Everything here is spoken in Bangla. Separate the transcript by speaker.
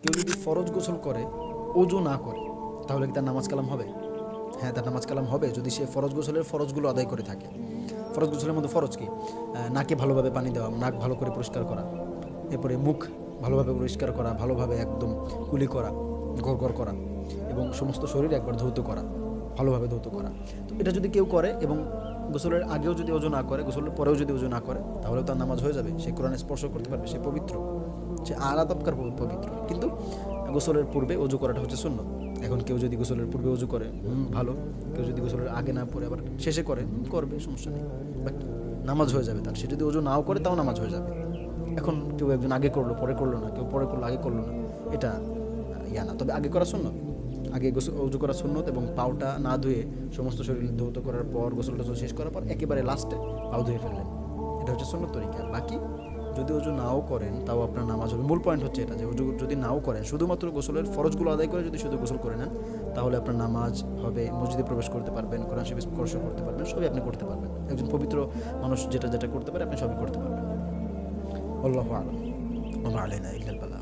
Speaker 1: কেউ যদি ফরজ গোসল করে ওযু না করে তাহলে কি তার নামাজ কালাম হবে? হ্যাঁ, তার নামাজ কালাম হবে যদি সে ফরজ গোসলের ফরজগুলো আদায় করে থাকে। ফরজ গোসলের মধ্যে ফরজ কি? নাকে ভালোভাবে পানি দেওয়া, নাক ভালো করে পরিষ্কার করা, এরপরে মুখ ভালোভাবে পরিষ্কার করা, ভালোভাবে একদম কুলি করা, গড়গড় করা এবং সমস্ত শরীর একবার ধৌত করা, ভালোভাবে ধৌত করা। তো এটা যদি কেউ করে এবং গোসলের আগেও যদি ওযু না করে, গোসলের পরেও যদি ওযু না করে, তাহলে তার নামাজ হয়ে যাবে। সে কোরআন স্পর্শ করতে পারবে, সে পবিত্র, সে আলাদাবকার পবিত্র। কিন্তু গোসলের পূর্বে ওযু করাটা হচ্ছে সুন্নত। এখন কেউ যদি গোসলের পূর্বে ওযু করে ভালো, কেউ যদি গোসলের আগে না পড়ে আবার শেষে করে করবে, সমস্যা নেই, বাট নামাজ হয়ে যাবে তার। সে যদি ওযু নাও করে তাও নামাজ হয়ে যাবে। এখন কেউ একজন আগে করলো পরে করলো না, কেউ পরে করলো আগে করলো না, এটা না। তবে আগে করা সুন্নত, আগে ওযু করা সুন্নত এবং পাওটা না ধুয়ে সমস্ত শরীর ধৌত করার পর গোসলটা শেষ করার পর একেবারে লাস্টে পাও ধুয়ে ফেললেন, এটা হচ্ছে সুন্নত তরিকা। বাকি যদি ওযু নাও করেন তাও আপনার নামাজ হবে। মূল পয়েন্ট হচ্ছে এটা যে ওযু যদি নাও করেন, শুধুমাত্র গোসলের ফরজগুলো আদায় করে যদি শুধু গোসল করে নেন তাহলে আপনার নামাজ হবে, মসজিদে প্রবেশ করতে পারবেন, কোরআন শরীফ স্পর্শ করতে পারবেন, সবই আপনি করতে পারবেন। একজন পবিত্র মানুষ যেটা যেটা করতে পারে আপনি সবই করতে পারবেন। আল্লাহু আ'লাম। ওয়া মা আলাইনা ইল্লাল বালাগ।